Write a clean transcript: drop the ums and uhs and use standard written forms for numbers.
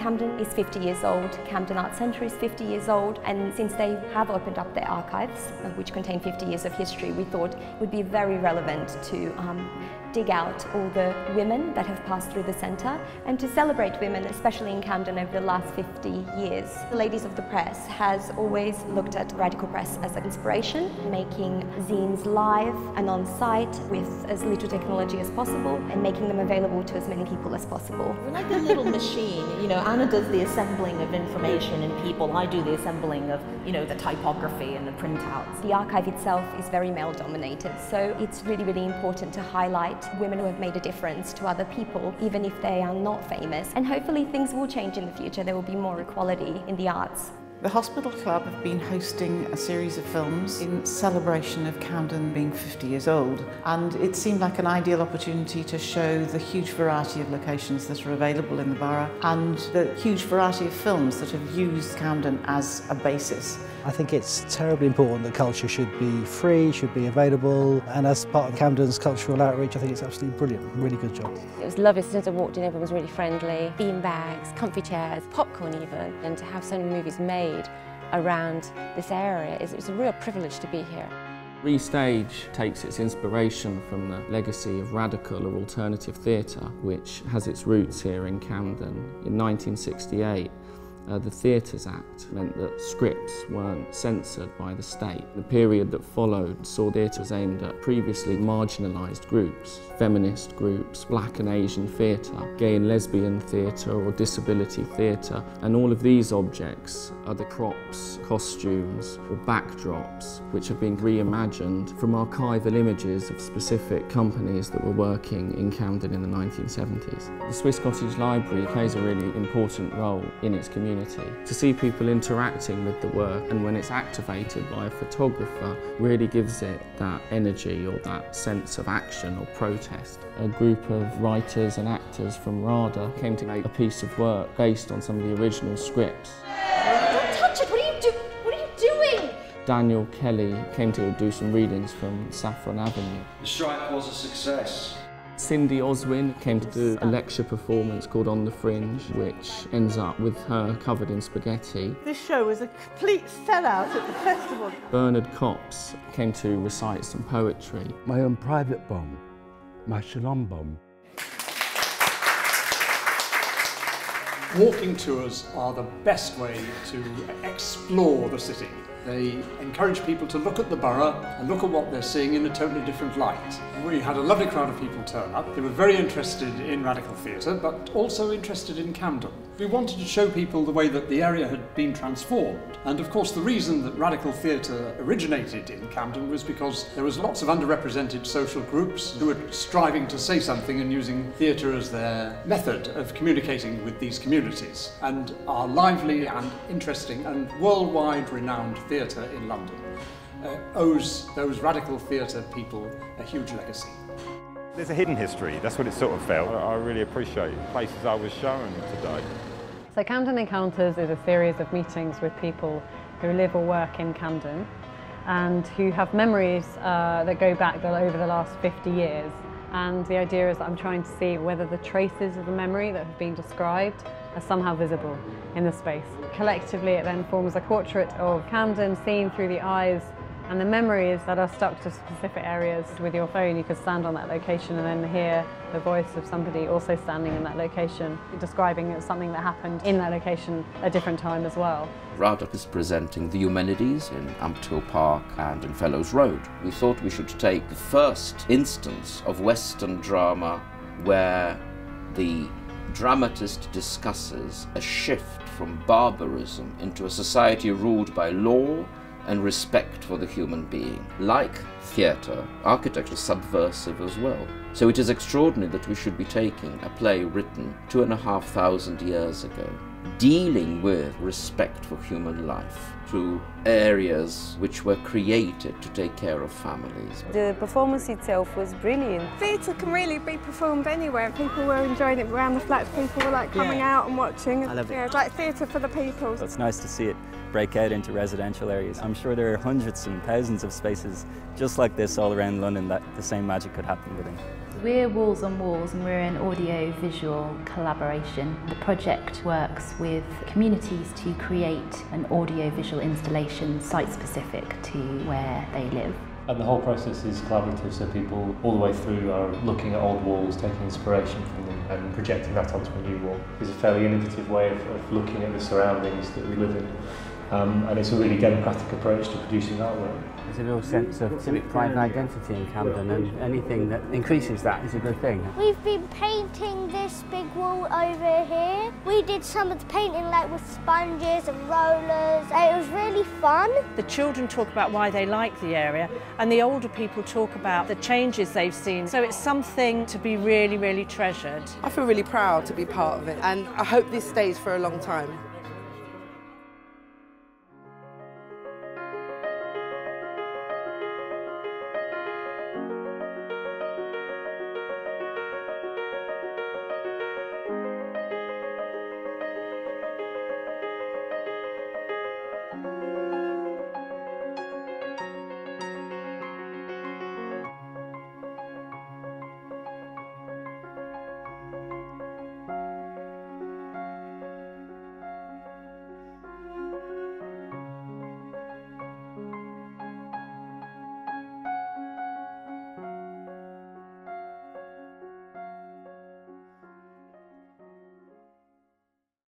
Camden is 50 years old, Camden Art Centre is 50 years old, and since they have opened up their archives, which contain 50 years of history, we thought it would be very relevant to dig out all the women that have passed through the centre and to celebrate women, especially in Camden, over the last 50 years. The Ladies of the Press has always looked at radical press as an inspiration, making zines live and on site with as little technology as possible and making them available to as many people as possible. We're like a little machine, you know, Anna does the assembling of information and people, I do the assembling of, you know, the typography and the printouts. The archive itself is very male dominated, so it's really, really important to highlight women who have made a difference to other people, even if they are not famous. And hopefully things will change in the future. There will be more equality in the arts. The Hospital Club have been hosting a series of films in celebration of Camden being 50 years old, and it seemed like an ideal opportunity to show the huge variety of locations that are available in the borough and the huge variety of films that have used Camden as a basis. I think it's terribly important that culture should be free, should be available, and as part of Camden's cultural outreach, I think it's absolutely brilliant. Really good job. It was lovely. As soon as I walked in, everyone was really friendly. Bean bags, comfy chairs, popcorn even, and to have so many movies made around this area, it's a real privilege to be here. Restage takes its inspiration from the legacy of radical or alternative theatre, which has its roots here in Camden. In 1968, the Theatres Act meant that scripts weren't censored by the state. The period that followed saw theatres aimed at previously marginalised groups, feminist groups, black and Asian theatre, gay and lesbian theatre or disability theatre, and all of these objects are the props, costumes or backdrops which have been reimagined from archival images of specific companies that were working in Camden in the 1970s. The Swiss Cottage Library plays a really important role in its community. To see people interacting with the work, and when it's activated by a photographer, really gives it that energy or that sense of action or protest. A group of writers and actors from RADA came to make a piece of work based on some of the original scripts. Don't touch it! What are you doing? Daniel Kelly came to do some readings from Saffron Avenue. The strike was a success. Cindy Oswin came to do a lecture performance called On the Fringe, which ends up with her covered in spaghetti. This show was a complete sellout at the festival. Bernard Kops came to recite some poetry. My own private bomb, my Shalom bomb. Walking tours are the best way to explore the city. They encourage people to look at the borough and look at what they're seeing in a totally different light. We had a lovely crowd of people turn up. They were very interested in radical theatre, but also interested in Camden. We wanted to show people the way that the area had been transformed. And of course the reason that radical theatre originated in Camden was because there was lots of underrepresented social groups who were striving to say something and using theatre as their method of communicating with these communities. And our lively and interesting and worldwide renowned theatre in London owes those radical theatre people a huge legacy. There's a hidden history, that's what it sort of felt. I really appreciate the places I was shown today. So Camden Encounters is a series of meetings with people who live or work in Camden and who have memories that go back over the last 50 years. And the idea is that I'm trying to see whether the traces of the memory that have been described are somehow visible in the space. Collectively, it then forms a portrait of Camden seen through the eyes and the memories that are stuck to specific areas. With your phone, you could stand on that location and then hear the voice of somebody also standing in that location, describing something that happened in that location at a different time as well. RADA is presenting the Humanities in Ampthill Park and in Fellows Road. We thought we should take the first instance of Western drama where the dramatist discusses a shift from barbarism into a society ruled by law and respect for the human being. Like theatre, architecture is subversive as well. So it is extraordinary that we should be taking a play written 2,500 years ago, dealing with respect for human life through areas which were created to take care of families. The performance itself was brilliant. Theatre can really be performed anywhere. People were enjoying it around the flats. People were like coming out and watching. I love it. Yeah, it's like theatre for the people. So it's nice to see it break out into residential areas. I'm sure there are hundreds and thousands of spaces just like this all around London that the same magic could happen within. We're Walls on Walls and we're an audio-visual collaboration. The project works with communities to create an audio-visual installation site-specific to where they live. And the whole process is collaborative, so people all the way through are looking at old walls, taking inspiration from them and projecting that onto a new wall. It's a fairly innovative way of looking at the surroundings that we live in. And it's a really democratic approach to producing artwork. There's a real sense of civic pride and identity in Camden, and anything that increases that is a good thing. We've been painting this big wall over here. We did some of the painting like with sponges and rollers. It was really fun. The children talk about why they like the area, and the older people talk about the changes they've seen. So it's something to be really, really treasured. I feel really proud to be part of it, and I hope this stays for a long time.